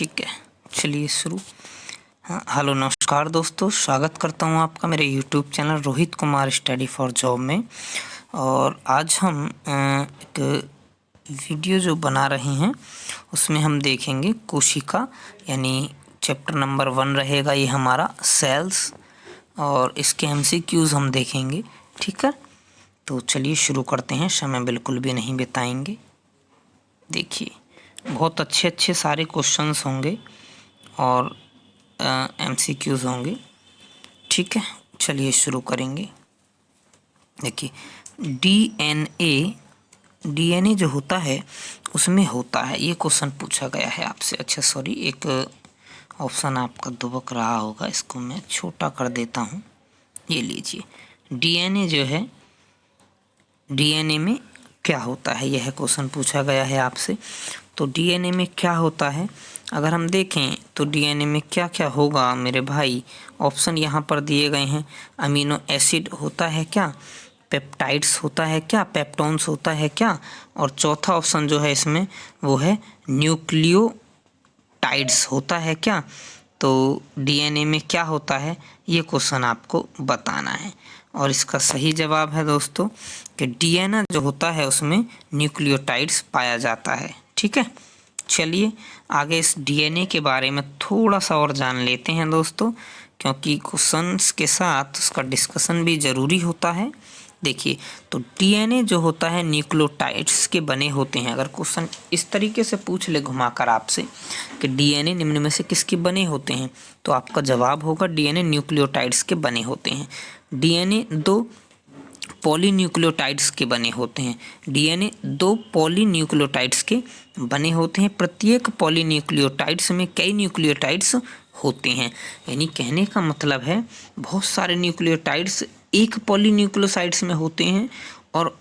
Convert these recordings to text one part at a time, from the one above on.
ठीक है, चलिए शुरू। हाँ, हेलो नमस्कार दोस्तों, स्वागत करता हूँ आपका मेरे YouTube channel Rohit Kumar study for job में। और आज हम एक वीडियो जो बना रहे हैं उसमें हम देखेंगे कोशिका, यानी चैप्टर नंबर 1 रहेगा ये हमारा सेल्स, और इसके MCQs हम देखेंगे। ठीक है, तो चलिए शुरू करते हैं, समय बिल्कुल भी नहीं बिताएंगे। देखिए, बहुत अच्छे अच्छे सारे क्वेश्चंस होंगे और MCQs होंगे। ठीक है, चलिए शुरू करेंगे। देखिए, डीएनए जो होता है उसमें होता है, ये क्वेश्चन पूछा गया है आपसे। अच्छा सॉरी, एक ऑप्शन आपका दुबक रहा होगा, इसको मैं छोटा कर देता हूँ। ये लीजिए, डीएनए जो है, डीएनए में क्या होता है, यह क्वेश्चन पूछा गया है आपसे। तो डीएनए में क्या होता है, अगर हम देखें तो डीएनए में क्या क्या होगा मेरे भाई, ऑप्शन यहाँ पर दिए गए हैं। अमीनो एसिड होता है क्या, पेप्टाइड्स होता है क्या, पेप्टोन्स होता है क्या, और चौथा ऑप्शन जो है इसमें वो है न्यूक्लियोटाइड्स होता है क्या। तो डीएनए में क्या होता है, ये क्वेश्चन आपको बताना है। और इसका सही जवाब है दोस्तों कि डीएनए जो होता है उसमें न्यूक्लियोटाइड्स पाया जाता है। ठीक है, चलिए आगे इस डीएनए के बारे में थोड़ा सा और जान लेते हैं दोस्तों, क्योंकि क्वेश्चंस के साथ उसका डिस्कशन भी ज़रूरी होता है। देखिए, तो डीएनए जो होता है न्यूक्लियोटाइड्स के बने होते हैं। अगर क्वेश्चन इस तरीके से पूछ ले घुमाकर आपसे कि डीएनए निम्न में से किसके बने होते हैं, तो आपका जवाब होगा डीएनए न्यूक्लियोटाइड्स के बने होते हैं। डीएनए 2 पॉलीन्यूक्लियोटाइड्स के बने होते हैं। डीएनए 2 पॉलीन्यूक्लियोटाइड्स के बने होते हैं। प्रत्येक पॉलीन्यूक्लियोटाइड्स में कई न्यूक्लियोटाइड्स होते हैं, यानी कहने का मतलब है बहुत सारे न्यूक्लियोटाइड्स एक पॉलीन्यूक्लियोसाइड्स में होते हैं, और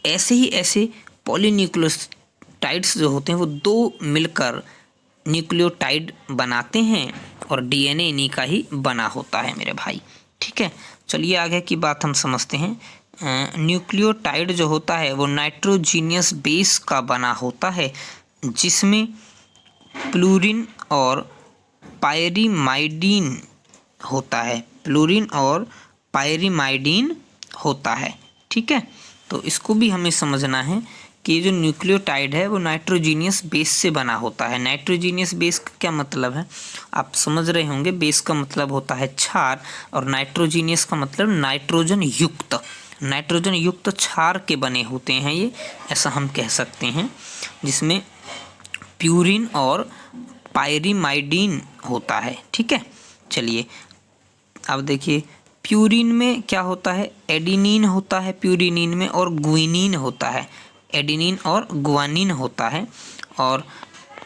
ऐसे ही ऐसे पॉलीन्यूक्लियोटाइड्स जो होते हैं वो 2 मिलकर न्यूक्लियोटाइड बनाते हैं, और डीएनए इन्हीं का ही बना होता है मेरे भाई। ठीक है, चलिए आगे की बात हम समझते हैं। न्यूक्लियोटाइड जो होता है वो नाइट्रोजीनियस बेस का बना होता है, जिसमें प्लूरीन और पायरीमाइडीन होता है। प्लूरीन और पायरीमाइडीन होता है। ठीक है, तो इसको भी हमें समझना है कि जो न्यूक्लियोटाइड है वो नाइट्रोजीनियस बेस से बना होता है। नाइट्रोजीनियस बेस का क्या मतलब है, आप समझ रहे होंगे। बेस का मतलब होता है क्षार, और नाइट्रोजीनियस का मतलब नाइट्रोजन युक्त। नाइट्रोजन युक्त क्षार के बने होते हैं ये, ऐसा हम कह सकते हैं, जिसमें प्यूरिन और पायरीमाइडीन होता है। ठीक है, चलिए अब देखिए, प्यूरिन में क्या होता है, एडिनिन होता है प्यूरिनिन में, और गुइनिन होता है। एडिनिन और गुआनिन होता है। और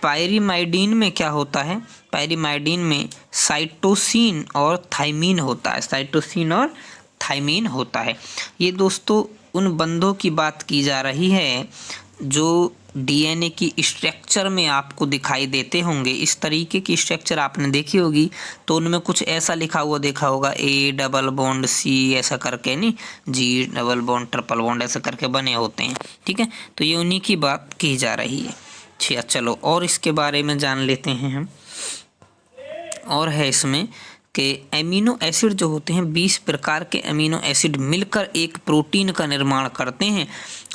पायरीमाइडीन में क्या होता है, पायरीमाइडीन में साइटोसिन और थाइमिन होता है। साइटोसिन और थाइमिन होता है। ये दोस्तों उन बंधों की बात की जा रही है जो डीएनए की स्ट्रक्चर में आपको दिखाई देते होंगे। इस तरीके की स्ट्रक्चर आपने देखी होगी, तो उनमें कुछ ऐसा लिखा हुआ देखा होगा, A डबल बॉन्ड C ऐसा करके, नहीं G double bond triple bond ऐसा करके बने होते हैं। ठीक है, तो ये उन्हीं की बात की जा रही है। अच्छा चलो और इसके बारे में जान लेते हैं हम। और है इसमें कि एमिनो एसिड जो होते हैं 20 प्रकार के एमिनो एसिड मिलकर एक प्रोटीन का निर्माण करते हैं,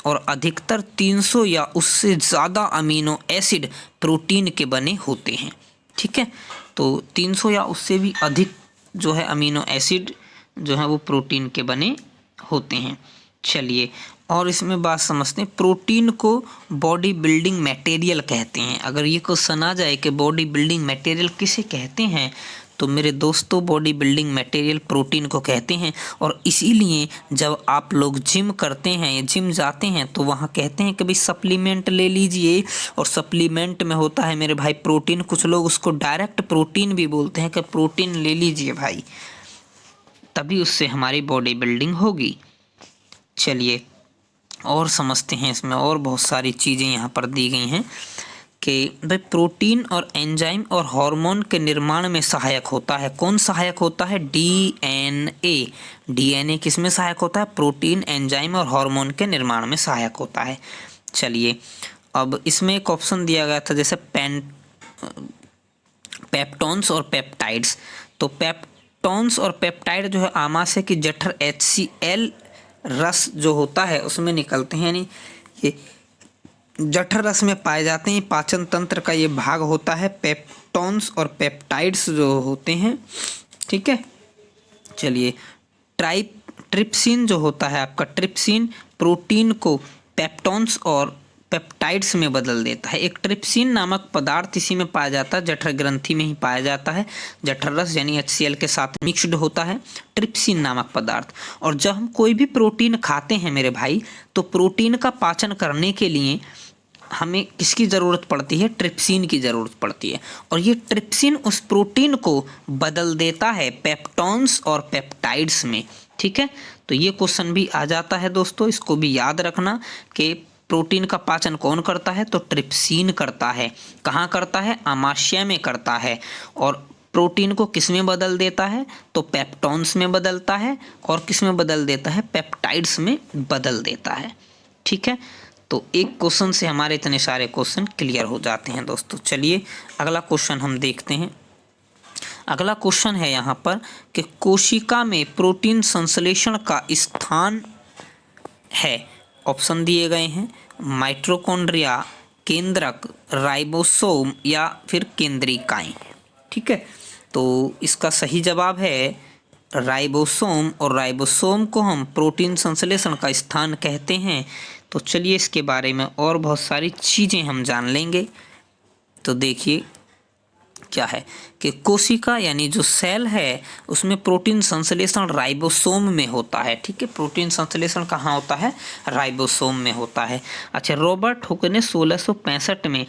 और अधिकतर 300 या उससे ज़्यादा अमीनो एसिड प्रोटीन के बने होते हैं। ठीक है, तो 300 या उससे भी अधिक जो है अमीनो एसिड जो है वो प्रोटीन के बने होते हैं। चलिए और इसमें बात समझते हैं। प्रोटीन को बॉडी बिल्डिंग मटेरियल कहते हैं। अगर ये क्वेश्चन आ जाए कि बॉडी बिल्डिंग मटेरियल किसे कहते हैं, तो मेरे दोस्तों बॉडी बिल्डिंग मटेरियल प्रोटीन को कहते हैं। और इसीलिए जब आप लोग जिम करते हैं, जिम जाते हैं, तो वहाँ कहते हैं कि भाई सप्लीमेंट ले लीजिए, और सप्लीमेंट में होता है मेरे भाई प्रोटीन। कुछ लोग उसको डायरेक्ट प्रोटीन भी बोलते हैं कि प्रोटीन ले लीजिए भाई, तभी उससे हमारी बॉडी बिल्डिंग होगी। चलिए और समझते हैं, इसमें और बहुत सारी चीज़ें यहाँ पर दी गई हैं कि भाई प्रोटीन और एंजाइम और हार्मोन के निर्माण में सहायक होता है। कौन सहायक होता है, डीएनए। डीएनए किस में सहायक होता है, प्रोटीन, एंजाइम और हार्मोन के निर्माण में सहायक होता है। चलिए अब इसमें एक ऑप्शन दिया गया था, जैसे पेप्टोन्स और पेप्टाइड्स। तो पेप्टोन्स और पेप्टाइड जो है आमाशय की जठर HCl रस जो होता है उसमें निकलते हैं, यानी ये जठर रस में पाए जाते हैं। पाचन तंत्र का ये भाग होता है। पेप्टोन्स और पेप्टाइड्स जो होते हैं, ठीक है। चलिए, ट्रिप्सिन जो होता है आपका, ट्रिप्सिन प्रोटीन को पेप्टोन्स और पेप्टाइड्स में बदल देता है। एक ट्रिप्सिन नामक पदार्थ इसी में पाया जाता है, जठर ग्रंथि में ही पाया जाता है। जठर रस यानी HCl के साथ मिक्स्ड होता है ट्रिप्सिन नामक पदार्थ। और जब हम कोई भी प्रोटीन खाते हैं मेरे भाई, तो प्रोटीन का पाचन करने के लिए हमें किसकी ज़रूरत पड़ती है? ट्रिप्सिन की ज़रूरत पड़ती है। और ये ट्रिप्सिन उस प्रोटीन को बदल देता है पेप्टोन्स और पेप्टाइड्स में, ठीक है। तो ये क्वेश्चन भी आ जाता है दोस्तों, इसको भी याद रखना कि प्रोटीन का पाचन कौन करता है? तो ट्रिप्सिन करता है। कहाँ करता है? आमाशय में करता है। और प्रोटीन को किस में बदल देता है? तो पेप्टोन्स में बदलता है। और किस में बदल देता है? पेप्टाइड्स में बदल देता है, ठीक है। तो एक क्वेश्चन से हमारे इतने सारे क्वेश्चन क्लियर हो जाते हैं दोस्तों। चलिए अगला क्वेश्चन हम देखते हैं। अगला क्वेश्चन है यहाँ पर कि कोशिका में प्रोटीन संश्लेषण का स्थान है। ऑप्शन दिए गए हैं, माइटोकॉन्ड्रिया, केंद्रक, राइबोसोम या फिर केंद्रिकाएं, ठीक है। तो इसका सही जवाब है राइबोसोम। और राइबोसोम को हम प्रोटीन संश्लेषण का स्थान कहते हैं। तो चलिए इसके बारे में और बहुत सारी चीज़ें हम जान लेंगे। तो देखिए क्या है कि कोशिका यानी जो सेल है उसमें प्रोटीन संश्लेषण राइबोसोम में होता है, ठीक है। प्रोटीन संश्लेषण कहाँ होता है? राइबोसोम में होता है। अच्छा, रॉबर्ट हुक ने 1665 में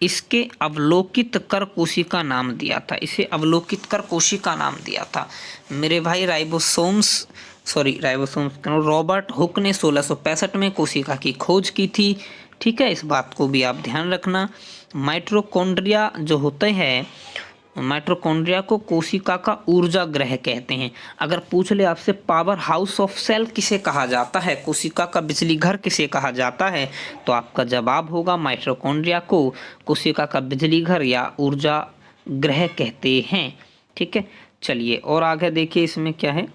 इसके अवलोकित कर कोशिका नाम दिया था। इसे अवलोकित कर कोशिका नाम दिया था मेरे भाई। रॉबर्ट हुक ने 1665 में कोशिका की खोज की थी, ठीक है। इस बात को भी आप ध्यान रखना। माइटोकॉन्ड्रिया जो होते हैं, माइटोकॉन्ड्रिया को कोशिका का ऊर्जा ग्रह कहते हैं। अगर पूछ ले आपसे पावर हाउस ऑफ सेल किसे कहा जाता है, कोशिका का बिजली घर किसे कहा जाता है, तो आपका जवाब होगा माइटोकॉन्ड्रिया को कोशिका का बिजली घर या ऊर्जा ग्रह कहते हैं, ठीक है। चलिए और आगे देखिए इसमें क्या है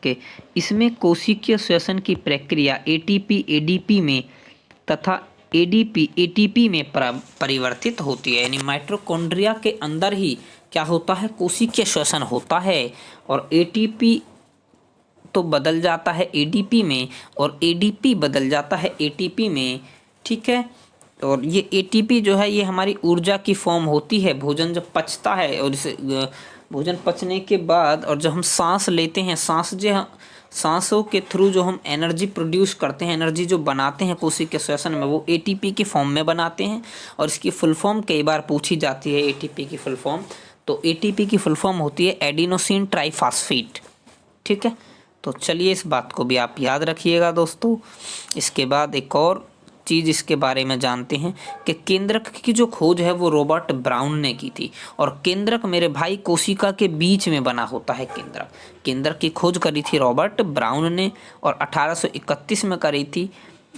कि इसमें कोशिकीय श्वसन की प्रक्रिया ATP ADP में तथा ADP ATP में परिवर्तित होती है। यानी माइटोकॉन्ड्रिया के अंदर ही क्या होता है? कोशिकीय श्वसन होता है। और ATP तो बदल जाता है ADP में और ADP बदल जाता है ATP में, ठीक है। और ये ATP जो है ये हमारी ऊर्जा की फॉर्म होती है। भोजन जब पचता है और इसे भोजन पचने के बाद और जब हम सांस लेते हैं, सांसों के थ्रू जो हम एनर्जी प्रोड्यूस करते हैं, एनर्जी जो बनाते हैं कोशिकीय श्वसन में, वो ATP की फॉर्म में बनाते हैं। और इसकी फुल फॉर्म कई बार पूछी जाती है ATP की फुल फॉर्म। तो ATP की फुल फॉर्म होती है एडिनोसिन ट्राइफॉस्फेट, ठीक है। तो चलिए इस बात को भी आप याद रखिएगा दोस्तों। इसके बाद एक और चीज़ इसके बारे में जानते हैं कि केंद्रक की जो खोज है वो रॉबर्ट ब्राउन ने की थी। और केंद्रक मेरे भाई कोशिका के बीच में बना होता है। केंद्रक की खोज करी थी रॉबर्ट ब्राउन ने और 1831 में करी थी।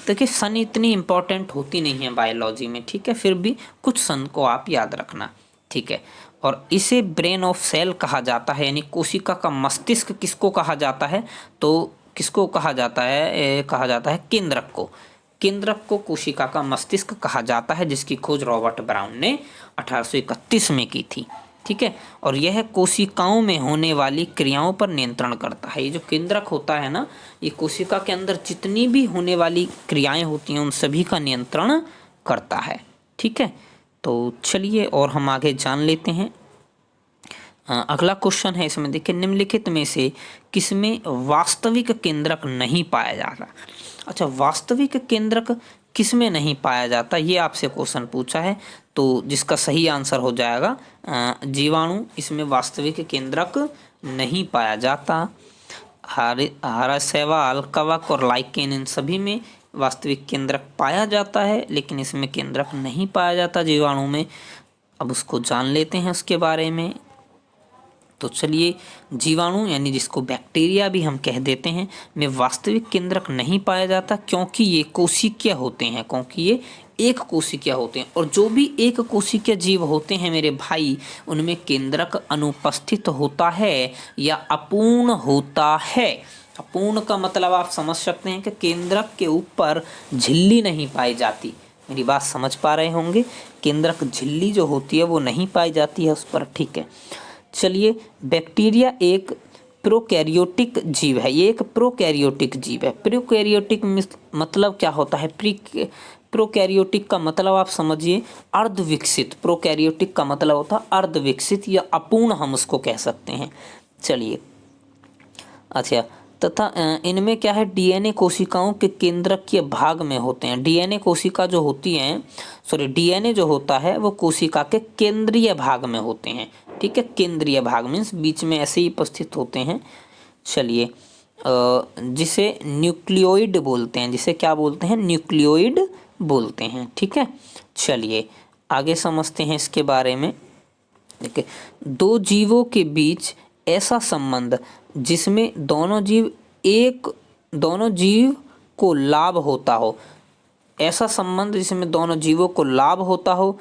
देखिए सन इतनी इम्पोर्टेंट होती नहीं है बायोलॉजी में, ठीक है, फिर भी कुछ सन को आप याद रखना, ठीक है। और इसे ब्रेन ऑफ सेल कहा जाता है, यानी कोशिका का मस्तिष्क किसको कहा जाता है? तो किसको कहा जाता है? कहा जाता है केंद्रक को। केंद्रक को कोशिका का मस्तिष्क कहा जाता है, जिसकी खोज रॉबर्ट ब्राउन ने 1831 में की थी, ठीक है। और यह कोशिकाओं में होने वाली क्रियाओं पर नियंत्रण करता है। ये जो केंद्रक होता है ना, ये कोशिका के अंदर जितनी भी होने वाली क्रियाएं होती हैं उन सभी का नियंत्रण करता है, ठीक है। तो चलिए और हम आगे जान लेते हैं। अगला क्वेश्चन है इसमें देखिए, निम्नलिखित में से किसमें वास्तविक केंद्रक नहीं पाया जाता? अच्छा, वास्तविक केंद्रक किसमें नहीं पाया जाता, ये आपसे क्वेश्चन पूछा है। तो जिसका सही आंसर हो जाएगा जीवाणु। इसमें वास्तविक केंद्रक नहीं पाया जाता। हरा शैवाल, कवक और लाइकेन, इन सभी में वास्तविक केंद्रक पाया जाता है, लेकिन इसमें केंद्रक नहीं पाया जाता जीवाणु में। अब उसको जान लेते हैं उसके बारे में। तो चलिए, जीवाणु यानी जिसको बैक्टीरिया भी हम कह देते हैं में वास्तविक केंद्रक नहीं पाया जाता, क्योंकि ये कोशिकीय होते हैं, क्योंकि ये एक कोशिकीय होते हैं, और जो भी एक कोशिकीय जीव होते हैं मेरे भाई, उनमें केंद्रक अनुपस्थित होता है या अपूर्ण होता है। अपूर्ण का मतलब आप समझ सकते हैं कि केंद्रक के ऊपर झिल्ली नहीं पाई जाती। मेरी बात समझ पा रहे होंगे, केंद्रक झिल्ली जो होती है वो नहीं पाई जाती है उस पर, ठीक है। चलिए, बैक्टीरिया एक प्रोकैरियोटिक जीव है, ये एक प्रोकैरियोटिक जीव है। प्रोकैरियोटिक मतलब क्या होता है? प्रोकैरियोटिक का मतलब आप समझिए अर्धविकसित। प्रोकैरियोटिक का मतलब होता है अर्धविकसित या अपूर्ण, हम उसको कह सकते हैं। चलिए, अच्छा, तथा इनमें क्या है, डीएनए कोशिकाओं के केंद्रकीय भाग में होते हैं। डीएनए कोशिका जो होती हैं, डीएनए जो होता है वो कोशिका के केंद्रीय भाग में होते हैं, ठीक है। केंद्रीय भाग मीन्स बीच में ऐसे ही उपस्थित होते हैं। चलिए, जिसे न्यूक्लियोइड बोलते हैं, जिसे क्या बोलते हैं? न्यूक्लियोइड बोलते हैं, ठीक है। चलिए आगे समझते हैं इसके बारे में। देखिए, दो जीवों के बीच ऐसा संबंध जिसमें दोनों जीव को लाभ होता हो, ऐसा संबंध जिसमें दोनों जीवों को लाभ होता हो,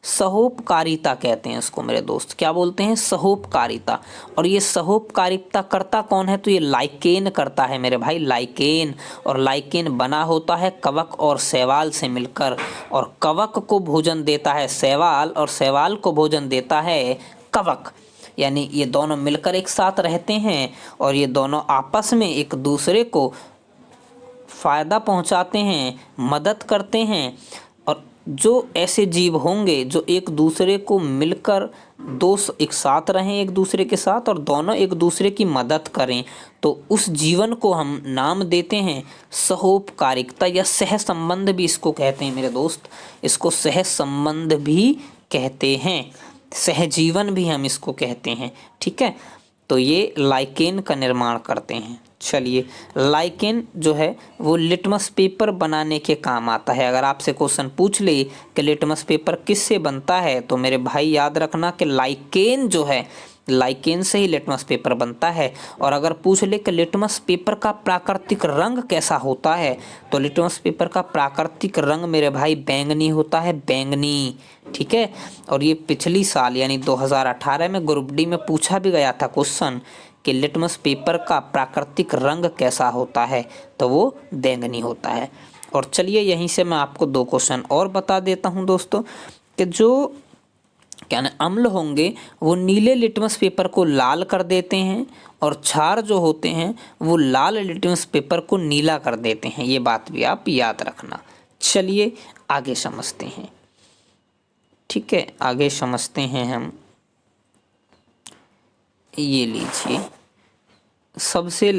सहोपकारिता कहते हैं इसको मेरे दोस्त। क्या बोलते हैं? सहोपकारिता। और ये सहोपकारिता करता कौन है? तो ये लाइकेन करता है मेरे भाई, लाइकेन। और लाइकेन बना होता है कवक और शैवाल से मिलकर, और कवक को भोजन देता है शैवाल, और शैवाल को भोजन देता है कवक। यानी ये दोनों मिलकर एक साथ रहते हैं, और ये दोनों आपस में एक दूसरे को फायदा पहुंचाते हैं, मदद करते हैं। और जो ऐसे जीव होंगे जो एक दूसरे को मिलकर एक साथ रहें एक दूसरे के साथ, और दोनों एक दूसरे की मदद करें, तो उस जीवन को हम नाम देते हैं सहोपकारिता, या सह संबंध भी इसको कहते हैं मेरे दोस्त। इसको सह संबंध भी कहते हैं, सहजीवन भी हम इसको कहते हैं, ठीक है। तो ये लाइकेन का निर्माण करते हैं। चलिए, लाइकेन जो है वो लिटमस पेपर बनाने के काम आता है। अगर आपसे क्वेश्चन पूछ ले कि लिटमस पेपर किससे बनता है, तो मेरे भाई याद रखना कि लाइकेन जो है, लाइकेन से ही लिटमस पेपर बनता है। और अगर पूछ ले कि लिटमस पेपर का प्राकृतिक रंग कैसा होता है, तो लिटमस पेपर का प्राकृतिक रंग मेरे भाई बैंगनी होता है, बैंगनी, ठीक है। और ये पिछली साल यानी 2018 में ग्रुप डी में पूछा भी गया था क्वेश्चन कि लिटमस पेपर का प्राकृतिक रंग कैसा होता है, तो वो बैंगनी होता है। और चलिए, यहीं से मैं आपको दो क्वेश्चन और बता देता हूं दोस्तों, कि जो क्या ना अम्ल होंगे वो नीले लिटमस पेपर को लाल कर देते हैं, और क्षार जो होते हैं वो लाल लिटमस पेपर को नीला कर देते हैं। ये बात भी आप याद रखना। चलिए आगे समझते हैं, ठीक है। आगे समझते हैं हम, ये लीजिए, सबसे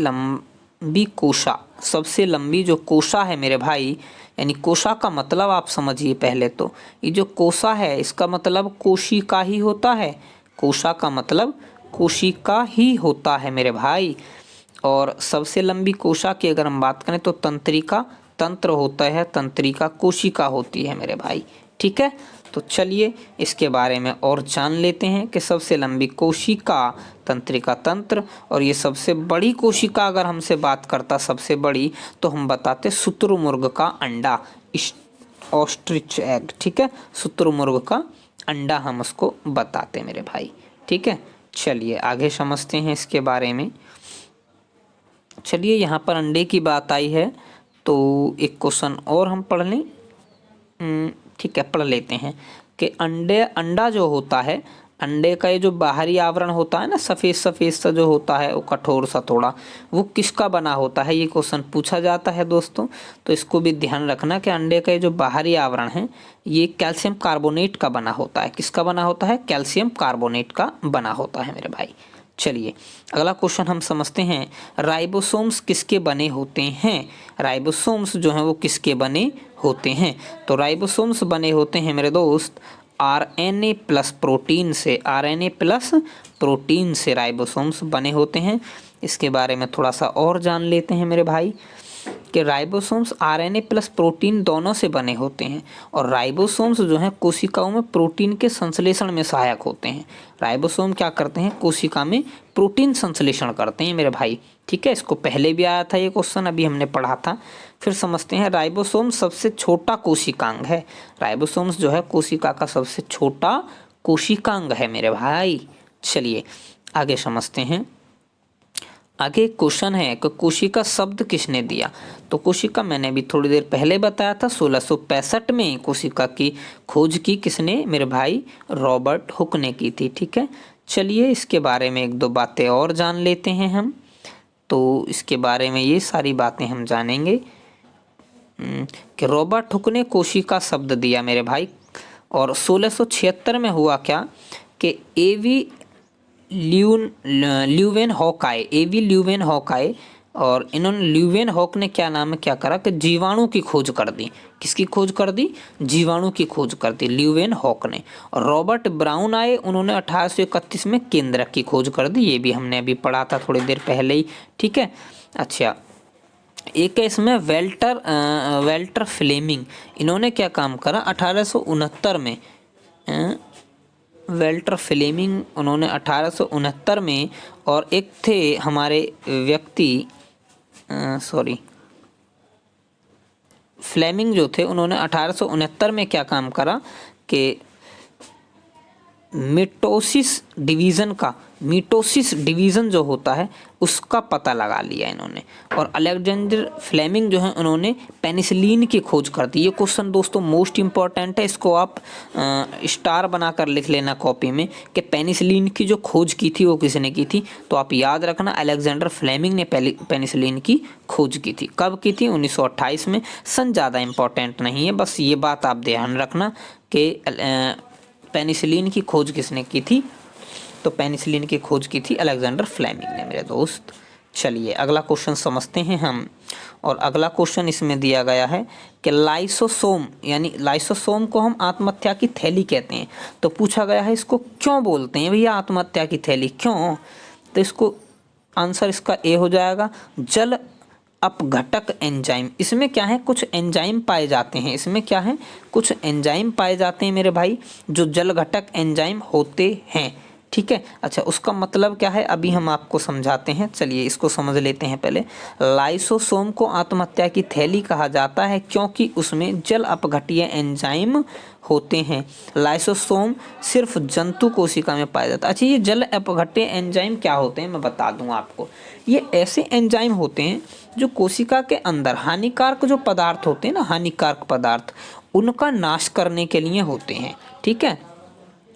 लंबी जो कोशा है मेरे भाई, यानी कोशा का मतलब आप समझिए पहले तो, ये जो कोशा है इसका मतलब कोशिका ही होता है। कोशा का मतलब कोशिका ही होता है मेरे भाई। और सबसे लंबी कोशा की अगर हम बात करें तो तंत्रिका तंत्र होता है, तंत्रिका कोशिका होती है मेरे भाई, ठीक है। तो चलिए इसके बारे में और जान लेते हैं कि सबसे लंबी कोशिका तंत्रिका तंत्र, और ये सबसे बड़ी कोशिका अगर हमसे बात करता सबसे बड़ी, तो हम बताते शुतुरमुर्ग का अंडा, ऑस्ट्रिच एग, ठीक है। शुतुरमुर्ग का अंडा हम उसको बताते मेरे भाई, ठीक है। चलिए आगे समझते हैं इसके बारे में। चलिए, यहाँ पर अंडे की बात आई है तो एक क्वेश्चन और हम पढ़ लें, ठीक है, पढ़ लेते हैं कि अंडा जो होता है, अंडे का ये जो बाहरी आवरण होता है ना, सफ़ेद सफ़ेद सा जो होता है, वो कठोर सा थोड़ा, वो किसका बना होता है? ये क्वेश्चन पूछा जाता है दोस्तों। तो इसको भी ध्यान रखना कि अंडे का ये जो बाहरी आवरण है ये कैल्शियम कार्बोनेट का बना होता है। किसका बना होता है? कैल्शियम कार्बोनेट का बना होता है मेरे भाई। चलिए अगला क्वेश्चन हम समझते हैं, राइबोसोम्स किसके बने होते हैं? राइबोसोम्स जो हैं वो किसके बने होते हैं? तो राइबोसोम्स बने होते हैं मेरे दोस्त आरएनए प्लस प्रोटीन से। आरएनए प्लस प्रोटीन से राइबोसोम्स बने होते हैं। इसके बारे में थोड़ा सा और जान लेते हैं मेरे भाई कि राइबोसोम्स आरएनए प्लस प्रोटीन दोनों से बने होते हैं, और राइबोसोम्स जो हैं कोशिकाओं में प्रोटीन के संश्लेषण में सहायक होते हैं। राइबोसोम क्या करते हैं? कोशिका में प्रोटीन संश्लेषण करते हैं मेरे भाई, ठीक है। इसको पहले भी आया था ये क्वेश्चन, अभी हमने पढ़ा था, फिर समझते हैं राइबोसोम सबसे छोटा कोशिकांग है। राइबोसोम्स जो है कोशिका का सबसे छोटा कोशिकांग है मेरे भाई। चलिए आगे समझते हैं। आगे एक क्वेश्चन है कि कोशिका शब्द किसने दिया। तो कोशिका मैंने भी थोड़ी देर पहले बताया था 1665 में कोशिका की खोज की किसने, मेरे भाई रॉबर्ट हुक ने की थी। ठीक है, चलिए इसके बारे में एक दो बातें और जान लेते हैं हम। तो इसके बारे में ये सारी बातें हम जानेंगे कि रॉबर्ट हुक ने कोशिका शब्द दिया मेरे भाई। और 1676 में हुआ क्या कि एवी ल्यूवेनहॉक आए और इन्होंने ल्यूवेनहॉक ने क्या करा कि जीवाणु की खोज कर दी। किसकी खोज कर दी? जीवाणु की खोज कर दी ल्यूवेनहॉक ने। और रॉबर्ट ब्राउन आए, उन्होंने 1831 में केंद्रक की खोज कर दी। ये भी हमने अभी पढ़ा था थोड़ी देर पहले ही। ठीक है, अच्छा एक है इसमें वेल्टर फ्लेमिंग, इन्होंने क्या काम करा 1869 में। वेल्टर फ्लेमिंग उन्होंने 1869 में, और एक थे हमारे व्यक्ति फ्लेमिंग जो थे, उन्होंने 1869 में क्या काम करा कि मिटोसिस डिवीज़न जो होता है उसका पता लगा लिया इन्होंने। और अलेक्जेंडर फ्लेमिंग जो है उन्होंने पेनिसिलिन की खोज कर दी। ये क्वेश्चन दोस्तों मोस्ट इम्पॉर्टेंट है, इसको आप स्टार बनाकर लिख लेना कॉपी में कि पेनिसिलिन की जो खोज की थी वो किसने की थी। तो आप याद रखना अलेक्जेंडर फ्लेमिंग ने पेनिसिलिन की खोज की थी। कब की थी? 1928 में। सन ज़्यादा इम्पॉर्टेंट नहीं है, बस ये बात आप ध्यान रखना कि पेनिसिलिन की खोज किसने की थी। तो पेनिसिलिन की खोज की थी अलेक्जेंडर फ्लेमिंग ने मेरे दोस्त। चलिए अगला क्वेश्चन समझते हैं हम। और अगला क्वेश्चन इसमें दिया गया है कि लाइसोसोम, यानी लाइसोसोम को हम आत्महत्या की थैली कहते हैं। तो पूछा गया है इसको क्यों बोलते हैं भैया आत्महत्या की थैली, क्यों? तो इसको आंसर इसका ए हो जाएगा, जल अपघटक एंजाइम। इसमें क्या है, कुछ एंजाइम पाए जाते हैं। इसमें क्या है, कुछ एंजाइम पाए जाते हैं मेरे भाई, जो जल घटक एंजाइम होते हैं। ठीक है, अच्छा उसका मतलब क्या है अभी हम आपको समझाते हैं। चलिए इसको समझ लेते हैं पहले। लाइसोसोम को आत्महत्या की थैली कहा जाता है क्योंकि उसमें जल अपघटीय एंजाइम होते हैं। लाइसोसोम सिर्फ जंतु कोशिका में पाया जाता है। अच्छा ये जल अपघट्य एंजाइम क्या होते हैं मैं बता दूं आपको। ये ऐसे एंजाइम होते हैं जो कोशिका के अंदर हानिकारक जो पदार्थ होते हैं ना, हानिकारक पदार्थ, उनका नाश करने के लिए होते हैं। ठीक है,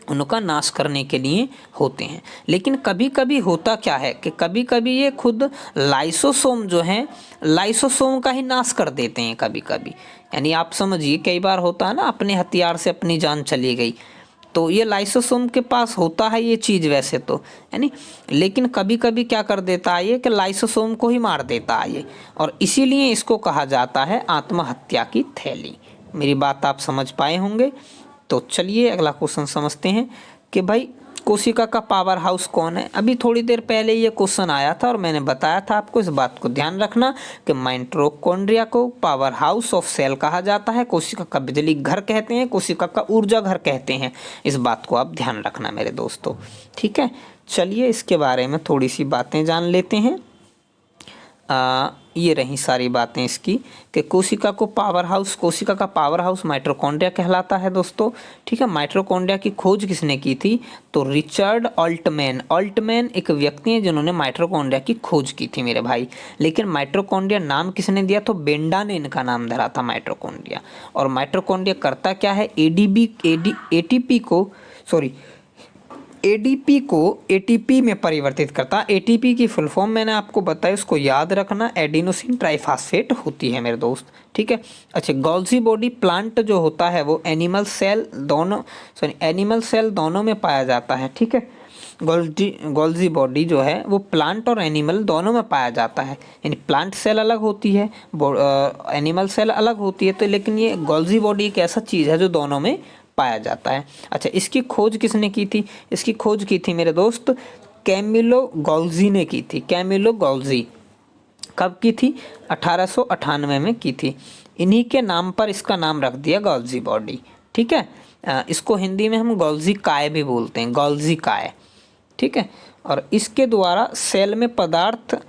उनका नाश करने के लिए होते हैं। लेकिन कभी कभी होता क्या है कि कभी कभी ये खुद लाइसोसोम जो है लाइसोसोम का ही नाश कर देते हैं कभी कभी। यानी आप समझिए कई बार होता है ना, अपने हथियार से अपनी जान चली गई, तो ये लाइसोसोम के पास होता है ये चीज़ वैसे तो, यानी लेकिन कभी कभी क्या कर देता है ये कि लाइसोसोम को ही मार देता है ये, और इसीलिए इसको कहा जाता है आत्महत्या की थैली। मेरी बात आप समझ पाए होंगे। तो चलिए अगला क्वेश्चन समझते हैं कि भाई कोशिका का पावर हाउस कौन है। अभी थोड़ी देर पहले ये क्वेश्चन आया था और मैंने बताया था आपको, इस बात को ध्यान रखना कि माइटोकॉन्ड्रिया को पावर हाउस ऑफ सेल कहा जाता है, कोशिका का बिजली घर कहते हैं, कोशिका का ऊर्जा घर कहते हैं। इस बात को आप ध्यान रखना मेरे दोस्तों। ठीक है, चलिए इसके बारे में थोड़ी सी बातें जान लेते हैं। ये रही सारी बातें इसकी कि कोशिका का पावर हाउस माइटोकॉन्ड्रिया कहलाता है दोस्तों। ठीक है, माइटोकॉन्ड्रिया की खोज किसने की थी? तो रिचर्ड ऑल्टमैन एक व्यक्ति हैं जिन्होंने माइटोकॉन्ड्रिया की खोज की थी मेरे भाई। लेकिन माइटोकॉन्ड्रिया नाम किसने दिया? तो बेंडा ने इनका नाम धरा था माइटोकॉन्ड्रिया। और माइटोकॉन्ड्रिया करता क्या है, एडीपी को एटीपी में परिवर्तित करता। एटीपी की फुल फॉर्म मैंने आपको बताया, उसको याद रखना, एडिनोसिन ट्राइफॉस्फेट होती है मेरे दोस्त। ठीक है, अच्छा गोल्जी बॉडी प्लांट जो होता है वो एनिमल सेल दोनों में पाया जाता है। ठीक है, गोल्जी बॉडी जो है वो प्लांट और एनिमल दोनों में पाया जाता है। यानी प्लांट सेल अलग होती है, एनिमल सेल अलग होती है, तो लेकिन ये गोल्जी बॉडी एक ऐसा चीज़ है जो दोनों में पाया जाता है। अच्छा इसकी खोज किसने की थी? इसकी खोज की थी मेरे दोस्त कैमिलो गोल्जी ने की थी। कैमिलो गोल्जी कब की थी? 1898 में की थी। इन्हीं के नाम पर इसका नाम रख दिया गोल्जी बॉडी। ठीक है, इसको हिंदी में हम गोल्जी काय भी बोलते हैं, गोल्जी काय। ठीक है, और इसके द्वारा सेल में पदार्थ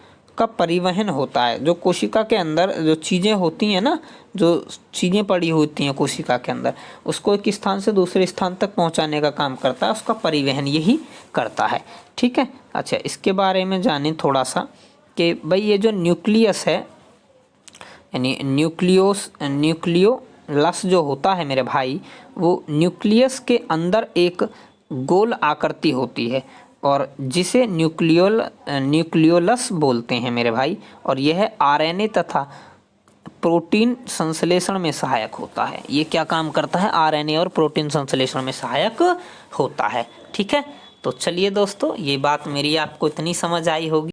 उसका परिवहन होता है। जो कोशिका के अंदर जो चीज़ें होती हैं ना, जो चीज़ें पड़ी होती हैं कोशिका के अंदर, उसको एक स्थान से दूसरे स्थान तक पहुंचाने का काम करता है, उसका परिवहन यही करता है। ठीक है। अच्छा, इसके बारे में जानें थोड़ा सा कि भाई ये जो न्यूक्लियस है, यानी न्यूक्लियोलस जो होता है मेरे भाई, वो न्यूक्लियस के अंदर एक गोल आकृति होती है और जिसे न्यूक्लियोलस बोलते हैं मेरे भाई। और यह आरएनए तथा प्रोटीन संश्लेषण में सहायक होता है। ये क्या काम करता है? आरएनए और प्रोटीन संश्लेषण में सहायक होता है। ठीक है। तो चलिए दोस्तों, ये बात मेरी आपको इतनी समझ आई होगी।